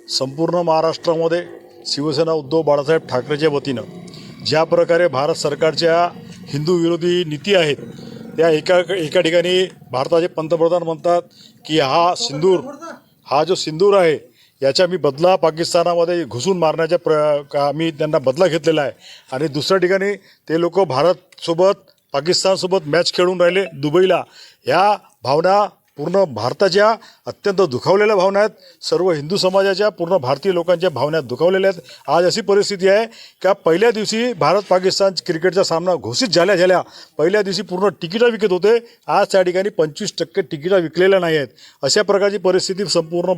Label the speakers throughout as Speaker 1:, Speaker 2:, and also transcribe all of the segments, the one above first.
Speaker 1: संपूर्ण महाराष्ट्रामध्ये शिवसेना उद्धव बाळासाहेब ठाकरेच्या वतीनं ज्या प्रकारे भारत सरकारच्या हिंदू विरोधी नीती आहेत त्या एका ठिकाणी भारताचे पंतप्रधान म्हणतात की हा जो सिंदूर आहे याचा मी बदला पाकिस्तानामध्ये घुसून मारण्याच्या आम्ही त्यांना बदला घेतलेला आहे. आणि दुसऱ्या ठिकाणी ते लोक भारतसोबत पाकिस्तानसोबत मॅच खेळून राहिले दुबईला. ह्या भावना पूर्ण भारताच्या अत्यंत दुखावलेल्या भावना आहेत. सर्व हिंदू समाजाच्या पूर्ण भारतीय लोकांच्या भावना दुखावलेल्या आहेत. आज अशी परिस्थिती आहे का पहिल्या दिवशी भारत पाकिस्तान क्रिकेटचा सामना घोषित झाल्या पहिल्या दिवशी पूर्ण तिकिटा विकत होते. आज त्या ठिकाणी 25% तिकिटा विकलेल्या नाही आहेत. अशा प्रकारची परिस्थिती संपूर्ण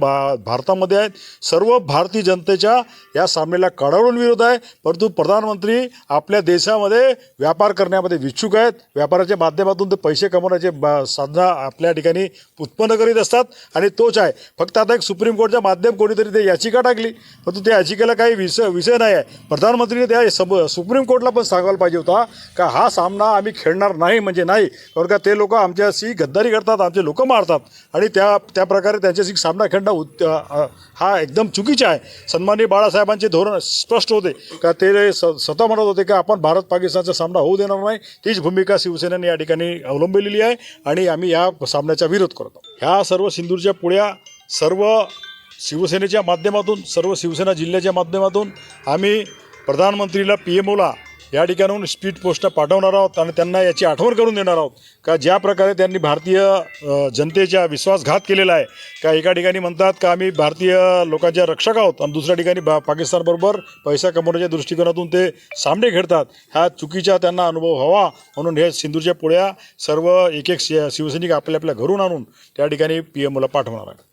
Speaker 1: भारतामध्ये आहे. सर्व भारतीय जनतेच्या या सामन्याला कडाडून विरोध आहे. परंतु प्रधानमंत्री आपल्या देशामध्ये व्यापार करण्यामध्ये इच्छुक आहेत. व्यापाराच्या माध्यमातून ते पैसे कमवण्याचे साधना आपल्या ठिकाणी उत्पन्न करीत असतात आणि तोच आहे. फक्त आता एक सुप्रीम कोर्टच्या माध्यम कोणीतरी ते याचिका टाकली, परंतु त्या याचिकेला काही विषय नाही आहे. प्रधानमंत्रीने त्या सुप्रीम कोर्टला पण सांगायला पाहिजे होता का हा सामना आम्ही खेळणार नाही म्हणजे नाही, कारण का ते लोक आमच्याशी गद्दारी करतात, आमचे लोक मारतात आणि त्या प्रकारे त्यांच्याशी सामना खेळणं हा एकदम चुकीचा आहे. सन्माननीय बाळासाहेबांचे धोरण स्पष्ट होते का ते स्वतः म्हणत होते की आपण भारत पाकिस्तानचा सामना होऊ देणार नाही. तीच भूमिका शिवसेनेने या ठिकाणी अवलंबलेली आहे आणि आम्ही या सामन्याचा विरोध करतो. ह्या सर्व सिंदूरच्या पुढ्या सर्व शिवसेनेच्या माध्यमातून सर्व शिवसेना जिल्ह्याच्या माध्यमातून आम्ही प्रधानमंत्रीला PMOला या ठिकाणाहून स्पीड पोस्ट पाठवणार आहोत आणि त्यांना याची आठवण करून देणार आहोत का ज्या प्रकारे त्यांनी भारतीय जनतेचा विश्वासघात केलेला आहे. का एका ठिकाणी म्हणतात का आम्ही भारतीय लोकांच्या रक्षक आहोत आणि दुसऱ्या ठिकाणी पाकिस्तानबरोबर पैसा कमवण्याच्या दृष्टिकोनातून ते सामने खेळतात. ह्या चुकीचा त्यांना अनुभव व्हावा म्हणून हे सिंदूरच्या पुढ्या सर्व एक शिवसैनिक आपल्या घरून आणून त्या ठिकाणी PMOला पाठवणार आहे.